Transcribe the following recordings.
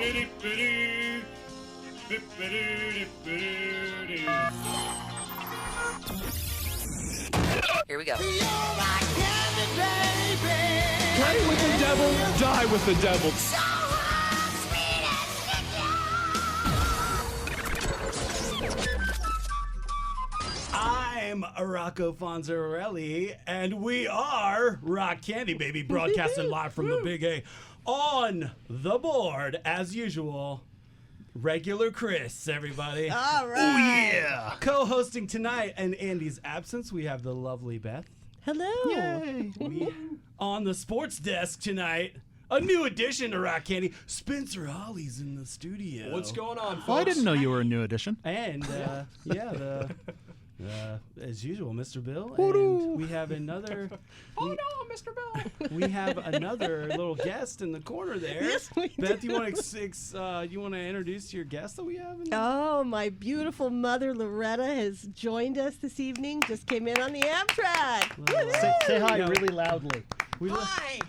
Here we go. Play with the devil, die with the devil. I'm Rocco Fonzarelli, and we are Rock Candy, baby, broadcasting live from the Big A. On the board, as usual, regular Chris, everybody. All right. Oh, yeah. Co-hosting tonight, in Andy's absence, we have the lovely Beth. Hello. Yay. On the sports desk tonight, a new addition to Rock Candy, Spencer Holley's in the studio. What's going on, folks? Oh, I didn't know you were a new addition. And, as usual, Mr. Bill. And we have another... Oh, no, Mr. Bill. We have another little guest in the corner there. Yes, we Beth, do. you want to introduce your guest that we have? Oh, my beautiful mother, Loretta, has joined us this evening. Just came in on the Amtrak. Say hi No. really loudly. Hi.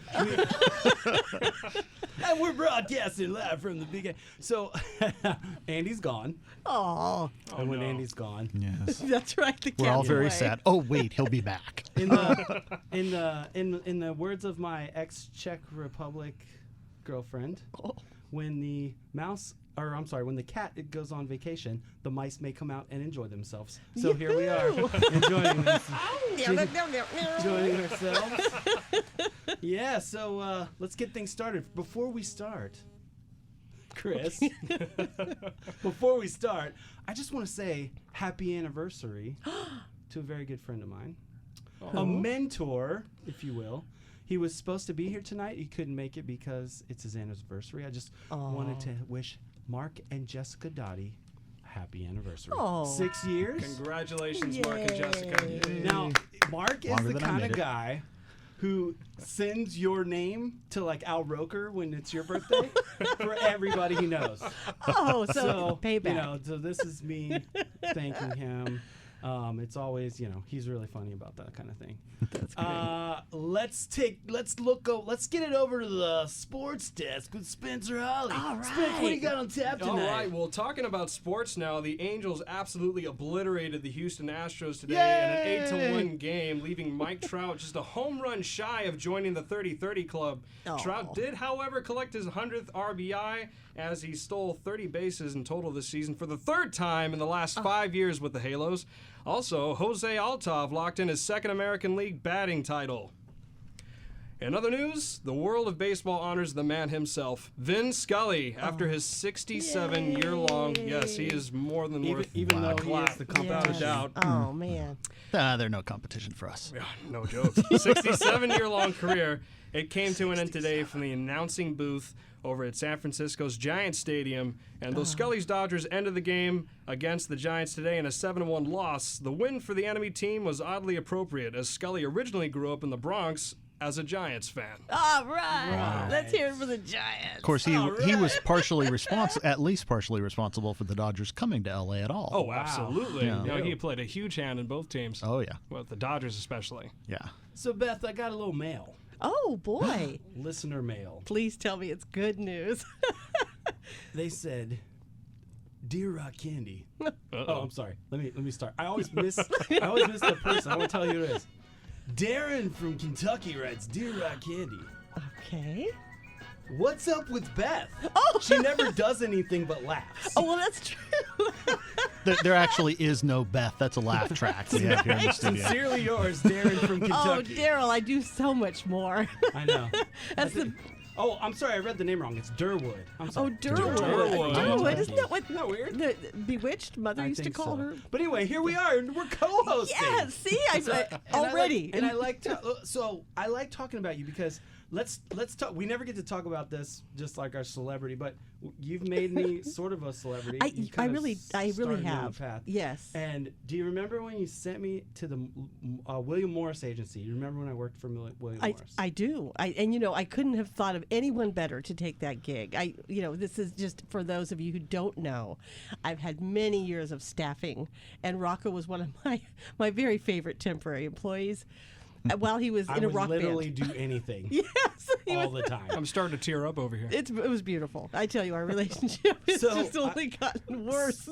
And we're broadcasting live from the Big A. So, Andy's gone. Oh, And when Andy's gone, Yes. that's right. The We're all cat's very away. sad. Oh, wait, he'll be back. in the words of my ex-Czech Republic girlfriend, when the cat goes on vacation, the mice may come out and enjoy themselves. So here we are, enjoying ourselves. Yeah, so let's get things started. Before we start, Chris, I just want to say happy anniversary to a very good friend of mine. A mentor, if you will. He was supposed to be here tonight. He couldn't make it because it's his anniversary. I just wanted to wish Mark and Jessica Dottie a happy anniversary. Aw. 6 years. Congratulations, Mark and Jessica. Now, Mark is Longer the than I kind made of it. guy who sends your name to like Al Roker when it's your birthday for everybody he knows. Oh, so payback. So this is me thanking him. It's always, he's really funny about that kind of thing. That's great. Let's get it over to the sports desk with Spencer Holley. All right. Spence, what do you got on tap tonight? All right, well, talking about sports now, the Angels absolutely obliterated the Houston Astros today Yay! in an 8-1 game, leaving Mike Trout just a home run shy of joining the 30-30 club. Aw. Trout did, however, collect his 100th RBI as he stole 30 bases in total this season for the third time in the last 5 years with the Halos. Also, Jose Altov locked in his second American League batting title. In other news, the world of baseball honors the man himself, Vin Scully, after his 67-year-long. Yes, he is more than worth Even though he clap, is the without a competition. doubt. Oh, man. They're no competition for us. Yeah, no joke. 67-year-long career. It came to an end today from the announcing booth over at San Francisco's Giants Stadium. And though Scully's Dodgers ended the game against the Giants today in a 7-1 loss, the win for the enemy team was oddly appropriate, as Scully originally grew up in the Bronx as a Giants fan. All right. Let's hear it for the Giants. Of course, he was partially at least partially responsible for the Dodgers coming to L.A. at all. Oh, absolutely. Yeah. He played a huge hand in both teams. Oh, yeah. Well, the Dodgers especially. Yeah. So, Beth, I got a little mail. Oh, boy. Listener mail. Please tell me it's good news. They said, "Dear Rock Candy." Uh-oh. Oh, I'm sorry. Let me start. I always miss the person. I want to tell you who it is. Darren from Kentucky writes, "Dear Rock Candy, Okay. what's up with Beth? Oh. She never does anything but laughs." Oh, well, that's true. There actually is no Beth. That's a laugh track we have here in the studio. Sincerely yours, Darren from Oh, Kentucky. Daryl, I do so much more. I know. That's the. Oh, I'm sorry. I read the name wrong. It's Durwood. I'm Oh, sorry. Durwood. Durwood. Durwood. Isn't that what Isn't that weird? the Bewitched mother I used to think call so. her? But anyway, here we are. And we're co-hosting. Yeah, see, already. I like talking about you because let's talk. We never get to talk about this, just like our celebrity, but you've made me sort of a celebrity. You I kind of really started me on the have. path. Yes. And do you remember when you sent me to the William Morris agency? You remember when I worked for William Morris? I do. I couldn't have thought of anyone better to take that gig. This is just for those of you who don't know. I've had many years of staffing, and Rocco was one of my very favorite temporary employees. while he was I in a would rock literally band. do anything Yes, he all was, the time. I'm starting to tear up over here. it was beautiful. I tell you, our relationship has So, just only gotten worse.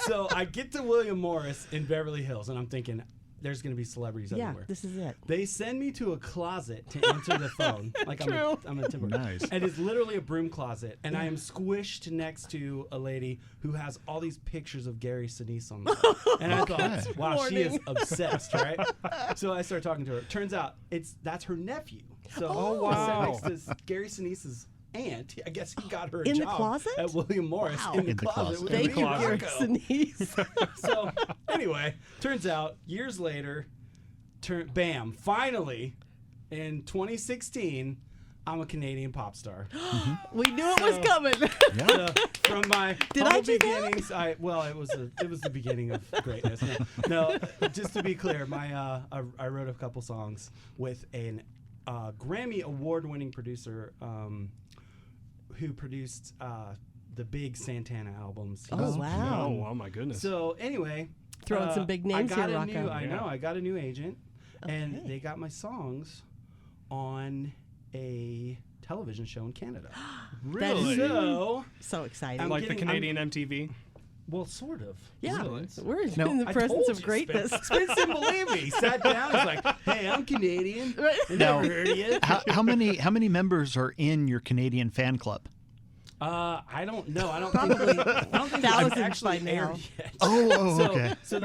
So I get to William Morris in Beverly Hills, and I'm thinking, there's going to be celebrities Yeah, everywhere. this is it. They send me to a closet to answer the phone. Like I'm a timber. Nice. And it's literally a broom closet, and I am squished next to a lady who has all these pictures of Gary Sinise on them. And I thought, wow, she is Warning. obsessed, right? So I started talking to her. Turns out that's her nephew. So Oh, I sat wow. next to Gary Sinise's aunt. I guess he got her a In the job closet? at William Morris Wow. in the In the closet. closet. with Thank me you, and Gary Marco. Sinise. So anyway, turns out years later, bam! Finally, in 2016, I'm a Canadian pop star. We knew it was coming. So, from my Did I humble do that? beginnings, it was the beginning of greatness. No, just to be clear, I wrote a couple songs with an Grammy award-winning producer who produced the big Santana albums. Oh, wow. Oh my goodness. So anyway, Throwing some big names I got here, a Rocco. new, I know. I got a new agent, and Okay. they got my songs on a television show in Canada. Really? So, So exciting. I'm Like the getting- Canadian MTV? well, sort of. Yeah, Really? we're No, in the I presence told of you, greatness. Spence didn't believe me. He sat down. He's like, "Hey, I'm Canadian. I Now, never heard of you." how many members are in your Canadian fan club? I don't know. I don't Probably think it's thousands actually by now. aired yet. Oh, So, okay. so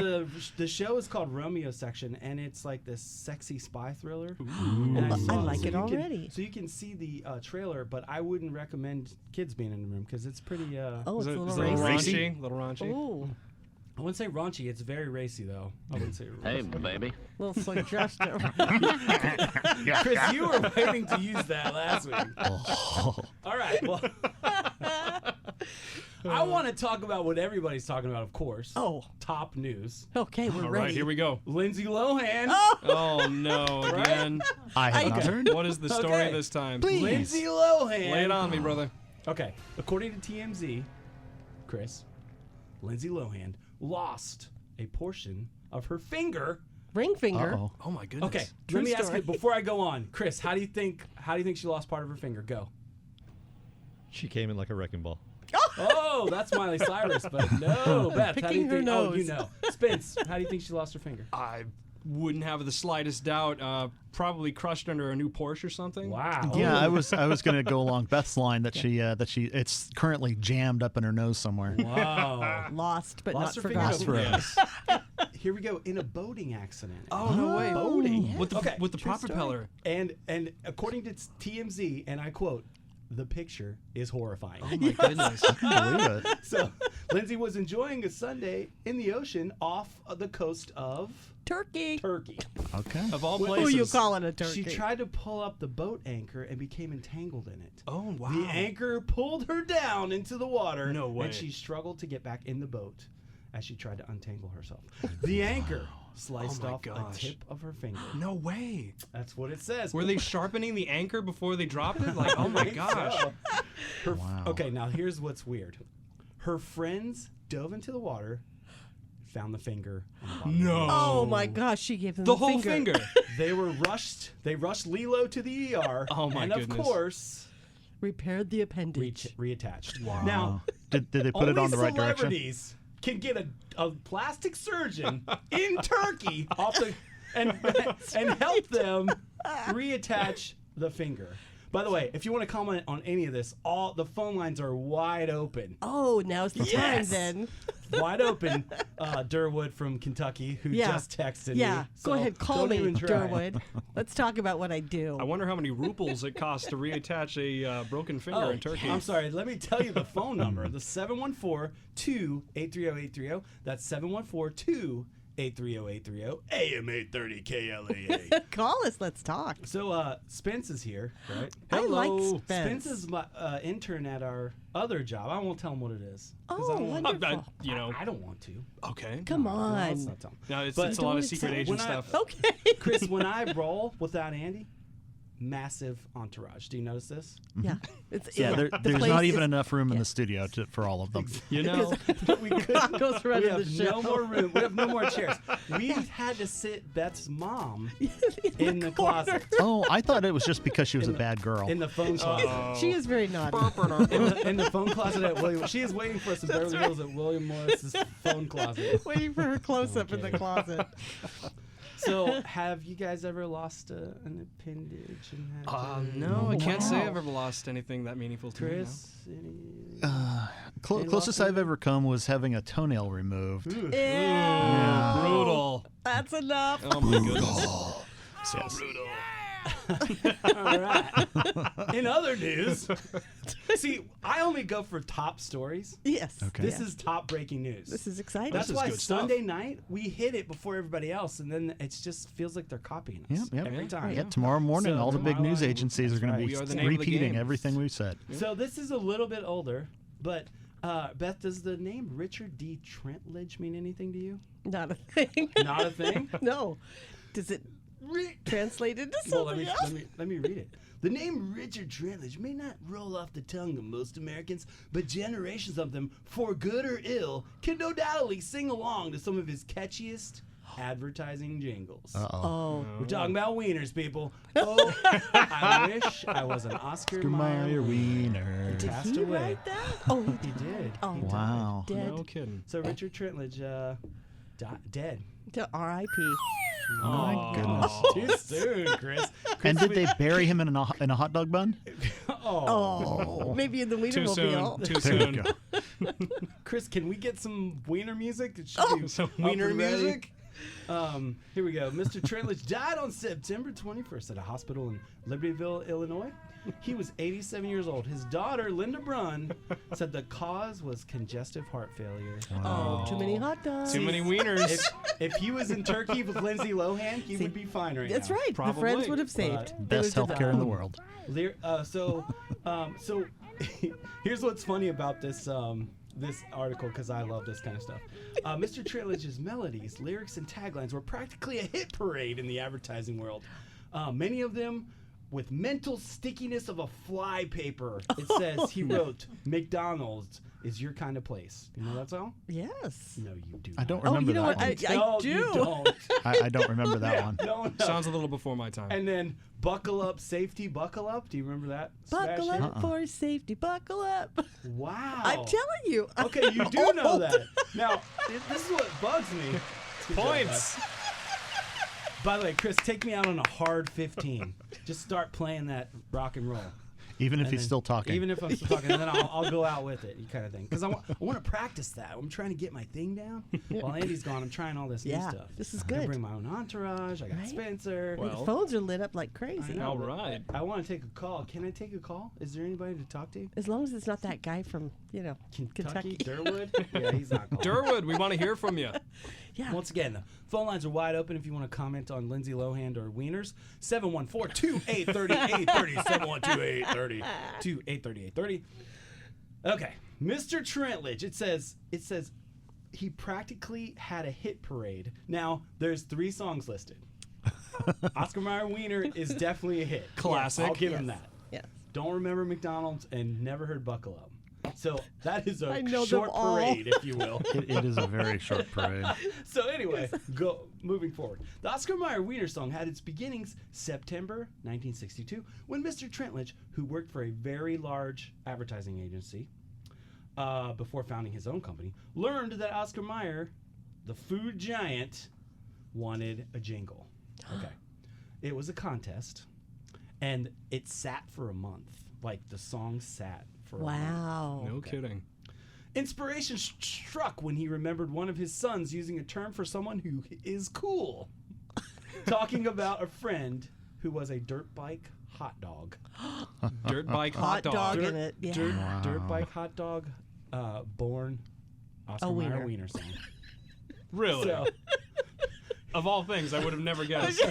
the show is called Romeo Section, and it's like this sexy spy thriller. Ooh. And I saw like it you can- already. so you can see the trailer, but I wouldn't recommend kids being in the room because it's pretty. Oh, it's Is a it little a little racy. raunchy? Little raunchy? Oh, I wouldn't say raunchy. It's very racy, though. I wouldn't say. Hey, baby. little suggestive. Chris, you were waiting to use that last week. Oh. All right. Well, I want to talk about what everybody's talking about, of course. Oh, Top news. okay, we're All ready. right, here we go. Lindsay Lohan. Oh no, again. I have not heard. What is the story Okay. this time? Please. Lindsay Lohan. Lay it on me, brother. Okay. According to TMZ, Chris, Lindsay Lohan lost a portion of her finger. Ring finger. Uh-oh. Oh my goodness. Okay. True let me ask story. you before I go on, Chris. How do you think she lost part of her finger? Go. She came in like a wrecking ball. Oh, that's Miley Cyrus, but no, Beth. How do you Picking her think? Oh, you nose. know, Spence. How do you think she lost her finger? I wouldn't have the slightest doubt. Probably crushed under a new Porsche or something. Wow. Yeah, I was going to go along Beth's line that it's currently jammed up in her nose somewhere. Wow. Lost but Lost not her finger. forgotten. Yes. Here we go. In a boating accident. Oh no way. Boating. With the Okay, with the true prop story. propeller. And according to TMZ, and I quote, the picture is horrifying. Oh my goodness. Believe it. So, Lindsay was enjoying a Sunday in the ocean off of the coast of Turkey. Turkey. Okay. Of all Who places. Who you calling a turkey? She tried to pull up the boat anchor and became entangled in it. Oh wow. The anchor pulled her down into the water. No way. And she struggled to get back in the boat as she tried to untangle herself. The anchor sliced Oh my off gosh. a tip of her finger. No way. That's what it says. Were they sharpening the anchor before they dropped it? Like, oh my think gosh. so. Wow. Okay, now here's what's weird. Her friends dove into the water, found the finger. On the bottom of the No. boat. Oh my gosh, she gave them The whole finger. They rushed Lilo to the ER. Oh, my and goodness. of course, repaired the appendage. reattached. Wow. Now, Did they put it only on the right direction? celebrities can get a plastic surgeon in Turkey and help them reattach the finger. By the way, if you want to comment on any of this, all the phone lines are wide open. Oh, now's the Yes. time then. Wide open. Durwood from Kentucky, who Yeah. just texted Yeah, me. go So ahead, call don't me, even try. Durwood. Let's talk about what I do. I wonder how many rubles it costs to reattach a broken finger Oh, in Turkey. I'm sorry. Let me tell you the phone number. The 714-2-830-830. That's 714-2-830-830. AM 830 KLAA. Call us. Let's talk. So Spence is here, right? I like Hello. Spence. Spence is my intern at our other job. I won't tell him what it is. 'cause Oh, I don't want, wonderful. I don't want to. Okay. Come No, let's on. not tell him. No, it's But- a Don't lot of wanna secret tell- agent when I- stuff. Okay. Chris, when I roll without Andy, massive entourage. Do you notice this? Yeah. It's, Yeah, the there's place not is- even enough room in the studio for all of them. You know, We couldn't. goes We running have the show. no more room. We have no more chairs. We had to sit Beth's mom in the closet, Oh, I thought it was just because she was a bad girl. in the phone closet. She is very naughty. In the phone closet at William. She is waiting for us in Beverly Hills at William Morris's phone closet. Waiting for her close up in the closet. So, have you guys ever lost an appendage? And had to- No, I can't say Wow. I've ever lost anything that meaningful to me. no. Chris, any? Closest I've ever come was having a toenail removed. Ew. Brutal. That's enough. Oh my goodness. Yes. All right. In other news, see, I only go for top stories. Yes. Okay. This Yeah. is top breaking news. This is exciting. That's is why good stuff. Sunday night we hit it before everybody else, and then it just feels like they're copying us Yep. every time. Yeah, tomorrow morning, So all the big tomorrow news I- agencies are going that's to right. be We are the name of the repeating game. everything we've said. So this is a little bit older, but Beth, does the name Richard D. Trentledge mean anything to you? Not a thing. Not a thing. No. Does it translate into Well, something else? let me read it. The name Richard Trentledge may not roll off the tongue of most Americans, but generations of them, for good or ill, can no doubtly sing along to some of his catchiest advertising jingles. Uh-oh. Oh. We're talking about wieners, people. Oh, I wish I was an Oscar Mayer Meyer wiener. Wiener. Did Passed he away. write that? Oh, He did. Oh, He died. Wow. dead. No kidding. So Richard Trentledge, dead. To R.I.P. My goodness. Too soon, Chris. And did they bury him in a hot dog bun? Oh. Maybe in the Too soon. Wienermobile. Too There you soon. go. Chris, can we get some wiener music? It should be Some up wiener and ready. music? Here we go. Mr. Trentledge died on September 21st at a hospital in Libertyville, Illinois. He was 87 years old. His daughter, Linda Brunn, said the cause was congestive heart failure. Oh, too many hot dogs. Too many wieners. If he was in Turkey with Lindsey Lohan, he would be fine right That's now. right. Probably. The friends would have saved. They Best would have healthcare in the done world. So here's what's funny about this this article, because I love this kind of stuff. Mr. Trentledge's melodies, lyrics, and taglines were practically a hit parade in the advertising world. Many of them with mental stickiness of a flypaper. It says he wrote, "McDonald's is your kind of place." You know that song? Yes. No, you do. I don't Oh, remember you know that what? one. I No, do. You don't. I don't remember that one. No. Sounds a little before my time. And then buckle up, safety, buckle up. Do you remember that? Buckle smash hit? up for safety. Buckle up. Wow. I'm telling you. Okay, you do know that. Now, this is what bugs me. Points. By the way, Chris, take me out on a hard 15. Just start playing that rock and roll. Even if And he's then- still talking. Even if I'm still talking, and then I'll go out with it, kind of thing. Because I want to practice that. I'm trying to get my thing down. While Andy's gone, I'm trying all this new Yeah, stuff. this is I gotta good. bring my own entourage. I got Right? Spencer. The phones are lit up like crazy. I know, All but right. I want to take a call. Can I take a call? Is there anybody to talk to? As long as it's not that guy from, Kentucky? Kentucky. Durwood? Yeah, he's not calling. Durwood, we want to hear from you. Yeah. Once again, the phone lines are wide open if you want to comment on Lindsey Lohan or Wieners. 714-283-830. 712-830-830. Okay. Mr. Trentledge, it says he practically had a hit parade. Now, there's 3 songs listed. Oscar Mayer Wiener is definitely a hit. Classic. I'll give him that. Yes. Don't remember McDonald's and never heard Buckle Up. So that is I a know them short all. parade, if you will. It is a very short parade. So anyway, moving forward. The Oscar Mayer Wiener song had its beginnings September 1962 when Mr. Trentledge, who worked for a very large advertising agency before founding his own company, learned that Oscar Mayer, the food giant, wanted a jingle. Okay. It was a contest, and it sat for a month. Like, the song sat for a month. Wow. No kidding. Inspiration struck when he remembered one of his sons using a term for someone who is cool, talking about a friend who was a dirt bike hot dog. Dirt bike hot Hot dog dog. in it. Yeah. Dirt bike hot dog, born Oscar wiener. Mayer Wiener song. Really? So, Of all things, I would have never guessed.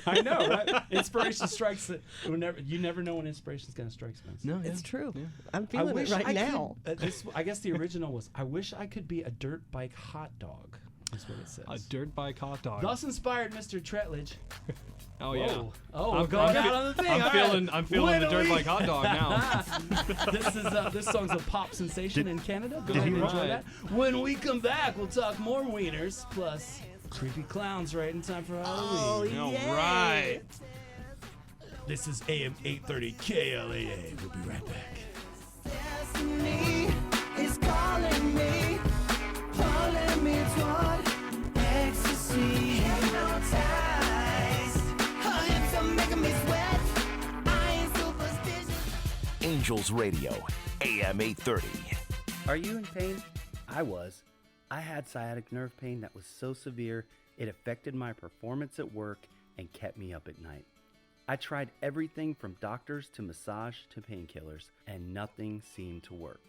I know, right? Inspiration strikes. You never know when inspiration's gonna strike, Spence. No, It's true. I'm I feeling it wish right I now. could, I guess the original was, I wish I could be a dirt bike hot dog. is what it says. A dirt bike hot dog. Thus inspired Mr. Tretlidge. Oh yeah. Whoa. Oh, we're going out on the thing. All right. I'm feeling the dirt bike hot dog now. This song's a pop sensation in Canada. Go did ahead he and enjoy write? that. When we come back, we'll talk more wieners plus creepy clowns right in time for Halloween. All right. This is AM 830 KLAA. We'll be right back. Destiny is calling me, pulling me toward ecstasy. Hypnotized, her hips are making me sweat. I ain't superstitious. Angels Radio, AM 830. Are you in pain? I was. I had sciatic nerve pain that was so severe it affected my performance at work and kept me up at night. I tried everything from doctors to massage to painkillers, and nothing seemed to work.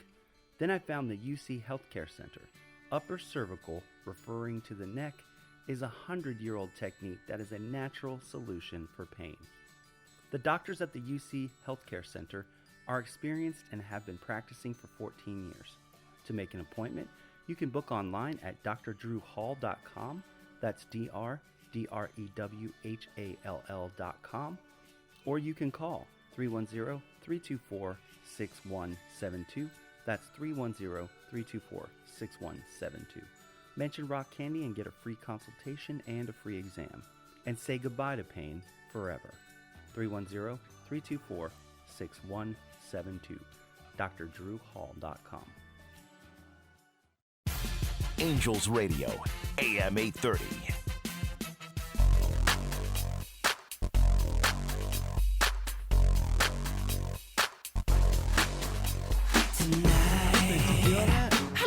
Then I found the UC Healthcare Center. Upper cervical, referring to the neck, is a 100-year-old technique that is a natural solution for pain. The doctors at the UC Healthcare Center are experienced and have been practicing for 14 years. To make an appointment, you can book online at drdrewhall.com. That's DRDREWHALL.com. Or you can call 310-324-6172. That's 310-324-6172. Mention Rock Candy and get a free consultation and a free exam. And say goodbye to pain forever. 310-324-6172. drdrewhall.com. Angels Radio, AM 830.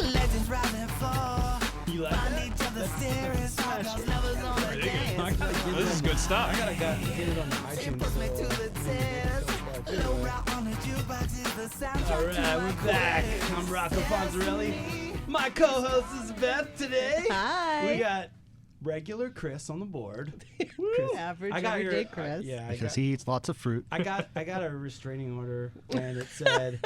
Legends rise and fall. You like Find that? each other serious. Lovers on the dance. This is good stuff. I gotta get it on the It iTunes. puts me to the test. Low rock on the jukebox is the soundtrack All to right, my we're back. quest. I'm Rocco Fonzarelli. My co-host is Beth today. Hi. We got regular Chris on the board. Average I got everyday your Chris. yeah. Because he eats lots of fruit. I got a restraining order, and it said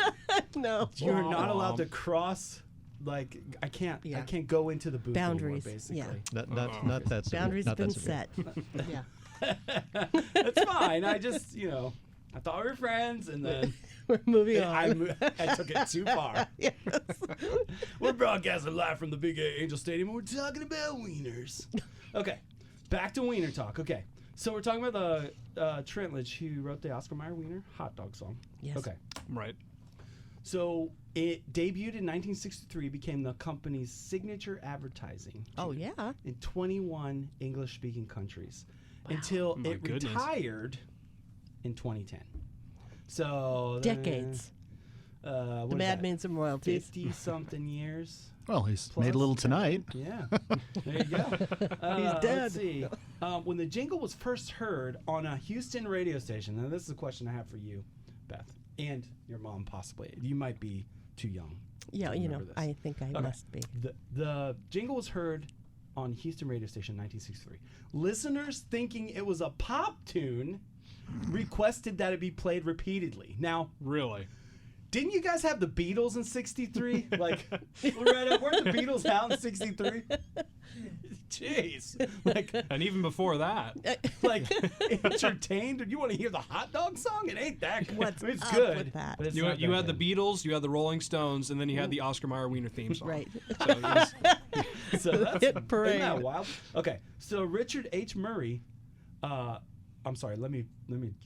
No. you're not allowed to cross. Like I can't go into the booth Boundaries, anymore, basically. yeah. Not that severe. Boundaries not have been that severe. set. Yeah. That's fine. I just I thought we were friends, and then We're moving on. I took it too far. Yes. We're broadcasting live from the Big A Angel Stadium, and we're talking about wieners. Okay, back to wiener talk. Okay, so we're talking about the Tretlidge, who wrote the Oscar Mayer Wiener hot dog song. Yes. Okay, Right. so it debuted in 1963, became the company's signature advertising Oh, yeah. in 21 English-speaking countries until My it goodness. retired in 2010. So Decades. The The man made some royalties. 50-something years. Well, he's Plus made a little tonight. Yeah, there you go. He's dead. Let's see. When the jingle was first heard on a Houston radio station, now this is a question I have for you, Beth, and your mom possibly. You might be too young. Yeah, to remember this. I think I Okay. must be. The jingle was heard on Houston radio station in 1963. Listeners, thinking it was a pop tune, requested that it be played repeatedly. Now, Really. didn't you guys have the Beatles in 63? Like, weren't the Beatles out in 63? Jeez. And even before that. Like entertained? You want to hear the hot dog song? It ain't that good. What's it's up good. with that? but it's You not had that the Beatles, you had the Rolling Stones, and then you had the Oscar Mayer Wiener theme song. Right. So it was- good. So that's Hit parade. Isn't that wild? Okay. So Richard H. Murray, I'm sorry, let me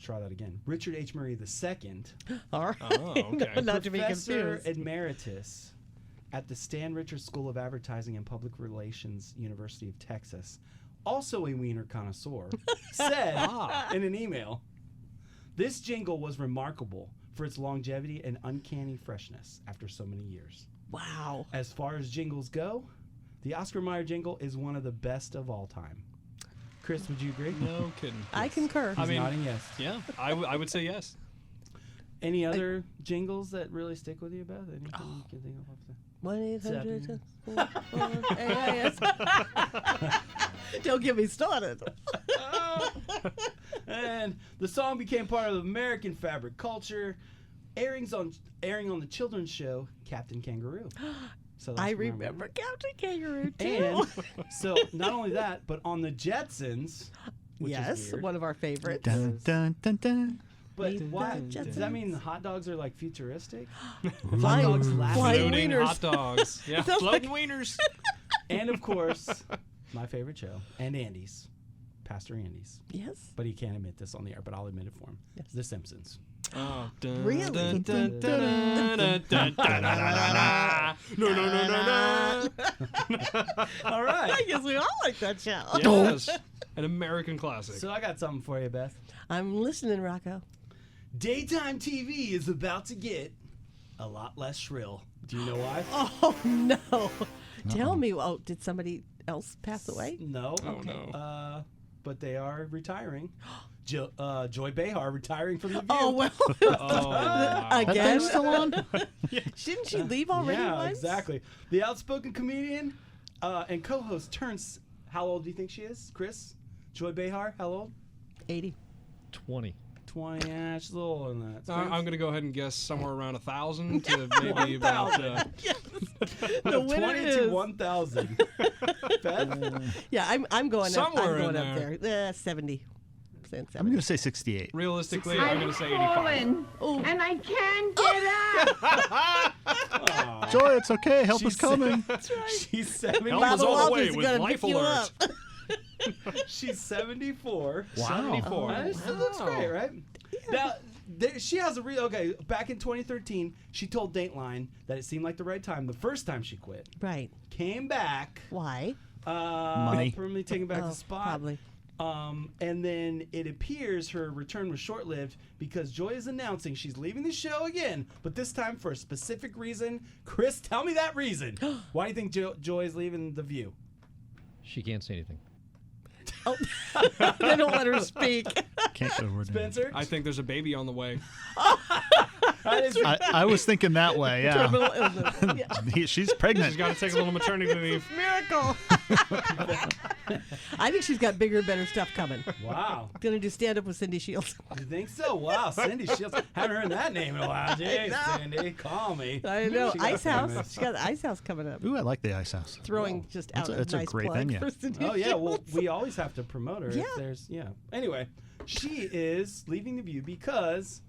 try that again. Richard H. Murray II, All right. Oh, okay. Not to be Professor confused. Emeritus at the Stan Richards School of Advertising and Public Relations, University of Texas, also a wiener connoisseur, said in an email, "This jingle was remarkable for its longevity and uncanny freshness after so many years. Wow. As far as jingles go, the Oscar Mayer jingle is one of the best of all time." Chris, would you agree? No kidding. I concur. I He's mean, nodding yes. Yeah, I would say yes. Any other jingles that really stick with you, Beth? Anything you can think of off the... 1-800-AIS. Don't get me started. And the song became part of American fabric culture, airing on the children's show Captain Kangaroo. So that's I from our remember movie. Captain Kangaroo too. And so not only that, but on the Jetsons, which is yes, weird, one of our favorites. Dun, dun, dun, dun. but Meet why the does that Jetsons. mean the hot dogs are like futuristic? Flying- dogs laughing. flying Floating wieners. hot dogs. Yeah, Sounds floating wieners. And of course, my favorite show, and Andy's, Pastor Andy's. Yes. But he can't admit this on the air, but I'll admit it for him. Yes. The Simpsons. Oh, dun, Really? dun, dun, dun, dun, dun, dun, dun, dun, dun. No, no, no, no, no. All right. I guess we all like that show. Yes, an American classic. So I got something for you, Beth. I'm listening, Rocco. Daytime TV is about to get a lot less shrill. Do you know why? Oh no! Tell me. Oh, did somebody else pass away? No. Oh, no. But they are retiring. Joy Behar retiring from the View. Oh well. Oh, wow. Again? Still on? Shouldn't she leave already? Yeah, once? exactly. The outspoken comedian and co-host turns. How old do you think she is, Chris? Joy Behar. How old? 80. 20. 20. Yeah, she's a little older than that. I'm going to go ahead and guess somewhere around 1,000 to maybe about. 1,000. The winner 20 is. to 1,000. Beth? Yeah, I'm going up. Somewhere I'm going in up there. 70. Saying I'm 70. going to say 68. Realistically, I'm going to say 85. Fallen, and I can't get up. Joy, it's okay. Help is She's- coming. She's 70. Help us Baba all the Love way is with gonna life pick you alert. up. She's 74. Wow. 74. That looks great, right? Now, she has a real. Okay, back in 2013, she told Dateline that it seemed like the right time. The first time she quit, Right. came back. Why? Money. Permanently taking back Oh, the spot. probably. And then it appears her return was short-lived because Joy is announcing she's leaving the show again, but this time for a specific reason. Chris, tell me that reason. Why do you think Joy is leaving The View? She can't say anything. Oh, they don't let her speak. Can't get a word in. Spencer? I think there's a baby on the way. That is- I was thinking that way, yeah. Terminal illness. Yeah. She's pregnant. She's got to take a little maternity leave. Miracle. I think she's got bigger and better stuff coming. wow. Gonna do stand up with Cindy Shields. You think so? Wow, Cindy Shields. Haven't heard that name in a while. Jeez, know. Cindy, call me. I know. She got Ice House. famous. She got the Ice House coming up. Ooh, I like the Ice House. Throwing just out It's a a nice great plug venue. for Cindy Oh yeah, well Shields. we always have to promote her Yeah. if there's Anyway, she is leaving The View because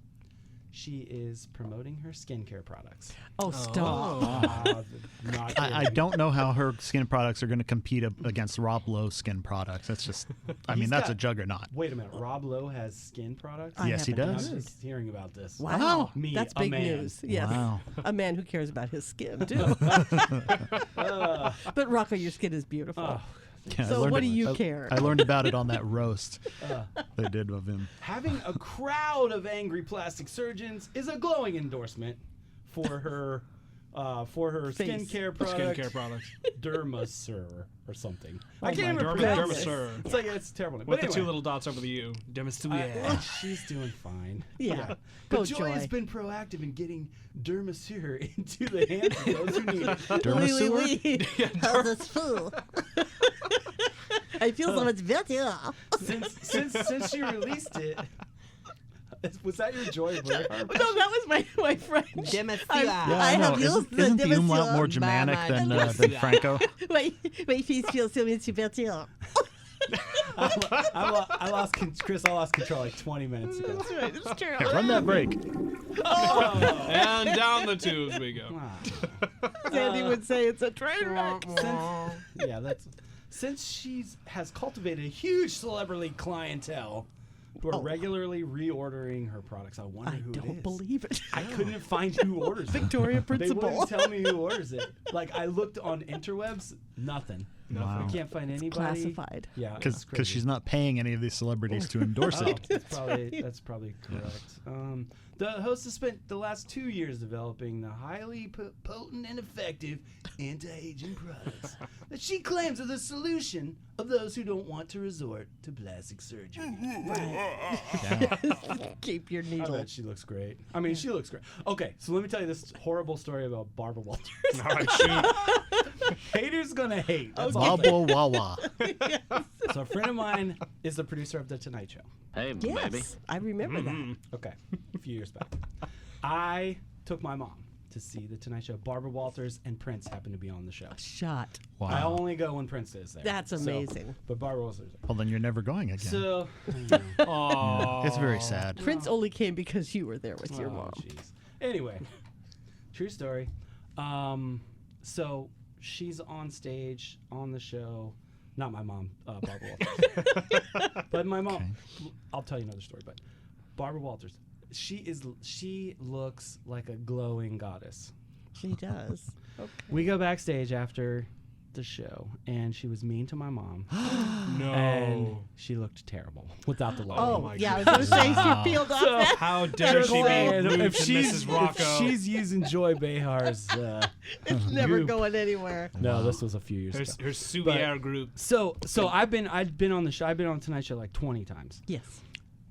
she is promoting her skincare products. Oh, stop. Not I kidding. don't know how her skin products are going to compete against Rob Lowe's skin products. That's just, I mean, He's that's got- a juggernaut. Wait a minute. Rob Lowe has skin products. I Yes, he haven't does. I'm heard. just hearing about this. Wow. Me, That's a big man. news. Yes. Wow. A man who cares about his skin, too. But Rocco, your skin is beautiful. Oh, Yeah, I So learned what do it- you I- care? I learned about it on that roast they did of him. having a crowd of angry plastic surgeons is a glowing endorsement for her Face. skincare product, Skincare products. Dermasur or something. Oh I can't my even goodness. pronounce it. Dermasur. It's like it's terrible. With But the anyway, two little dots over the U. she's doing fine. Yeah. But Go, Joy has Joy. been proactive in getting Dermasur into the hands of those who need it. Dermasewer? How's this feel? I feel so much better. Since she released it. Was that your Joy word? No, that was my French. Demasura. I I know. have used the Isn't the umlaut Demasura. more Germanic Mama, than Franco? My face feels so much better. I lost Chris. I lost control like 20 minutes ago. That's right. It's true. Here, run that break. And down the tubes we go. Wow. Sandy would say it's a train wreck. Yeah, since she has cultivated a huge celebrity clientele who are regularly reordering her products. I wonder I who it don't is. believe it. I couldn't find who orders it. Victoria They Principal. wouldn't tell me who orders it. Like I looked on interwebs, nothing. Wow. I can't find anybody. Classified. Yeah, Because she's not paying any of these celebrities to endorse Oh, it. that's probably correct. The host has spent the last 2 years developing the highly potent and effective anti-aging products that she claims are the solution of those who don't want to resort to plastic surgery. Keep your I needle. bet she looks great. I mean, she looks great. Okay, so let me tell you this horrible story about Barbara Walters. All right, shoot. Haters gonna hate. That's all. Wobble wawa. So a friend of mine is the producer of The Tonight Show. Hey, Yes, I remember that. Okay, a few years back. I took my mom to see the Tonight Show. Barbara Walters and Prince happened to be on the show. Shot. Wow. I only go when Prince is there. That's So, amazing. but Barbara Walters is there. Well, then you're never going again. So, It's very sad. Prince only came because you were there with your oh, mom. jeez. Anyway, true story. So she's on stage on the show. Not my mom, Barbara Walters. But my mom. Okay. I'll tell you another story. But Barbara Walters, she looks like a glowing goddess. She does. Okay. We go backstage after the show, and she was mean to my mom. No. And she looked terrible without the logo. Oh, my yeah, I was going to say she peeled off that. How dare she be And rude if to Mrs. Rocco? if she's using Joy Behar's, It's never you- going anywhere. no, this was a few years her, ago. her Souvier group. So I've been on the show. I've been on Tonight Show like 20 times. Yes.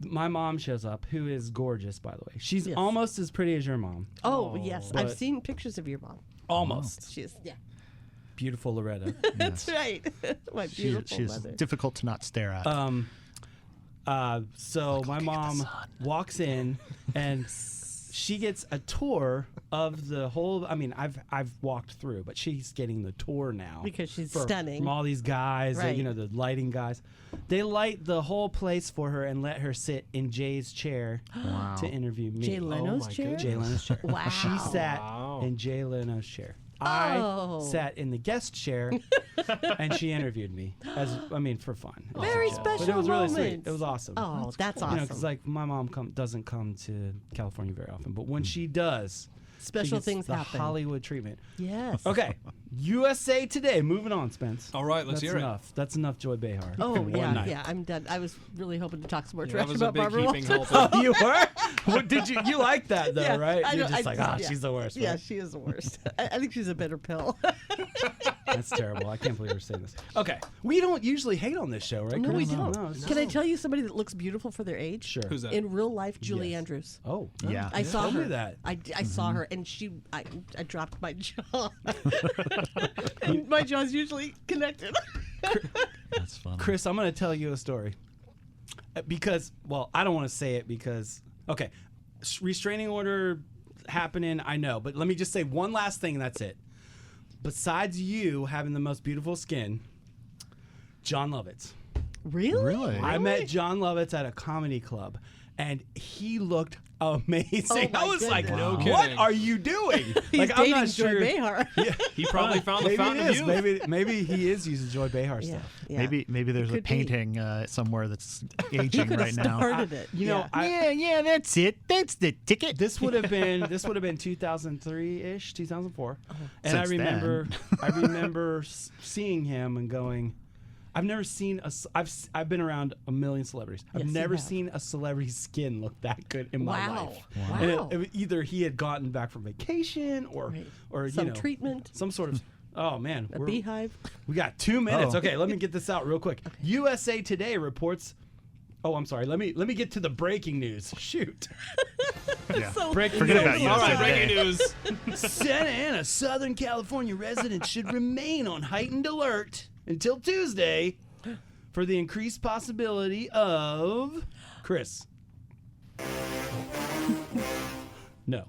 My mom shows up, who is gorgeous, by the way. She's Yes. almost as pretty as your mom. Oh, yes. I've But- seen pictures of your mom. Almost. She is, yeah. Beautiful Loretta. That's right. My beautiful She's mother. difficult to not stare at. So my mom walks in and she gets a tour of the whole. I mean, I've walked through, but she's getting the tour now Because she's for- stunning. From all these guys, Right. the lighting guys. They light the whole place for her and let her sit in Jay's chair to interview me. Jay Leno's my chair? goodness. Jay Leno's chair. Wow. She sat Wow. in Jay Leno's chair. Oh. I sat in the guest chair, and she interviewed me for fun. It was Very a joke. special But it was really sweet. moments. It was awesome. Oh, that's You awesome. know, because like my mom doesn't come to California very often, but when she does, she Special gets things the happen. Hollywood treatment. Yes. Okay, USA Today. Moving on, Spence. All right, let's That's hear it. enough. That's enough, Joy Behar. Oh, for one yeah, night. yeah. I'm done. I was really hoping to talk some more That trash was a about big Barbara heaping Walters. helping. You were? What did you? You like that though, Yeah, right? I You're don't- just like, yeah. she's the worst. Yeah, right? she is the worst. I think she's a bitter pill. That's terrible. I can't believe we're saying this. Okay, we don't usually hate on this show, right? No, we Chris? don't. No, it's Can I tell you somebody that looks beautiful for their age? Sure. Who's that? In real life, Julie Yes. Andrews. Oh, Yeah. I saw Tell her. me that. I saw her, and I dropped my jaw. And my jaw's usually connected. That's funny. Chris, I'm going to tell you a story. Because, well, I don't want to say it because, okay, restraining order happening, I know. But let me just say one last thing, and that's it. Besides you having the most beautiful skin, John Lovitz. Really? Really? I met John Lovitz at a comedy club, and he looked amazing. Oh, I my was like, goodness. No what kidding. are you doing? He's like, I'm dating not Joy sure. Behar. He probably found the Maybe fountain it of is. youth. Maybe he is using Joy Behar Yeah. stuff. Yeah. Maybe there's a could be. painting somewhere that's He aging could right have now. started it. You know, Yeah. Yeah, that's it. That's the ticket. This would have been 2003-ish, 2004, and I Since remember seeing him and going, I've never seen I've been around a million celebrities. I've Yes, you never have. seen a celebrity's skin look that good in my Wow. life. Wow. And either he had gotten back from vacation or Right. or Some you know treatment. some sort of. Oh man, A beehive. we got 2 minutes. Oh. Okay, let me get this out real quick. USA Today reports. Oh, I'm sorry. Let me get to the breaking news. Shoot. Yeah. Breaking Forget news. about you. All right, Today. breaking news. Santa Ana, Southern California residents should remain on heightened alert until Tuesday for the increased possibility of Chris. No.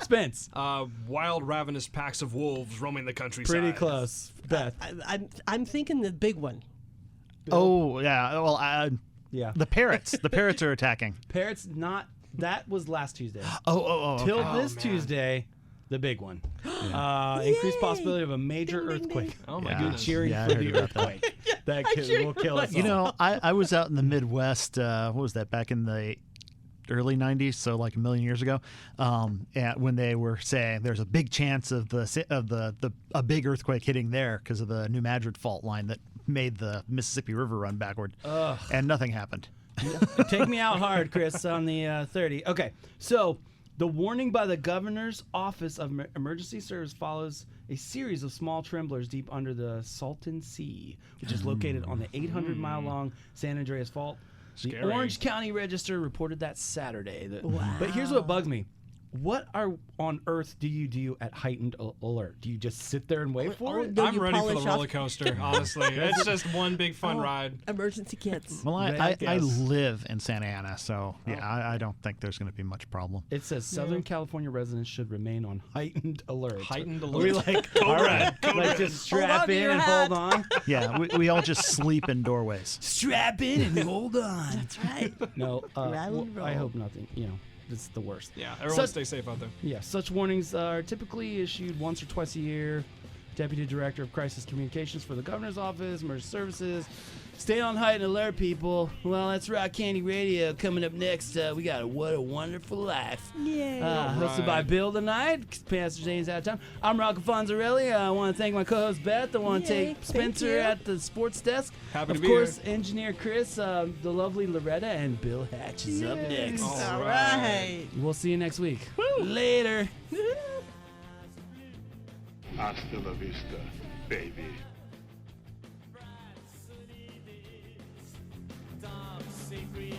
Spence. Wild, ravenous packs of wolves roaming the countryside. Pretty close. Beth. I'm thinking the big one. Oh yeah. Well, Yeah. the parrots. The parrots are attacking. Parrots not. That was last Tuesday. Oh. Till okay. this Tuesday, the big one. Increased possibility of a major Ding, ding, ding. earthquake. Oh my Yeah. goodness. Cheering Yeah, I for heard the about that. earthquake. That I'm could, cheering will for kill us myself. You all. know, I was out in the Midwest. What was that? Back in the early 90s, so like a million years ago, and when they were saying there's a big chance of a big earthquake hitting there because of the New Madrid fault line that made the Mississippi River run backward, and nothing happened. Take me out hard, Chris, on the 30. Okay, so the warning by the governor's office of emergency service follows a series of small tremblers deep under the Salton Sea, which is located on the 800-mile-long San Andreas Fault. Scary. The Orange County Register reported that Saturday. But here's what bugs me. what on earth do you do at heightened alert? Do you just sit there and wait for it? No, I'm you ready for the polish off- roller coaster, honestly. It's just one big fun ride. Emergency kits. Well, Right, I I guess. live in Santa Ana, so yeah, I don't think there's going to be much problem. It says Southern California residents should remain on heightened alert. Heightened Are we alert. like, all right, like just strap on to in your and hat. hold on. Yeah, we all just sleep in doorways. Strap in and hold on. That's right. No, Rattle and I roll. hope nothing. It's the worst. Yeah, everyone So- stay safe out there. Yeah, such warnings are typically issued once or twice a year. Deputy Director of Crisis Communications for the Governor's Office, Emergency Services. Stay on heightened alert, people. Well, that's Rock Candy Radio. Coming up next, we got What a Wonderful Life. Yay. Hosted by Bill tonight. Pastor Jane's out of town. I'm Rocco Fonzarelli. I want to thank my co-host Beth. I want to Yay, take thank Spencer you. at the sports desk. Happy to of be course, here. engineer Chris, the lovely Loretta, and Bill Hatch is up next. All right. We'll see you next week. Later. Hasta la vista, baby. Sacred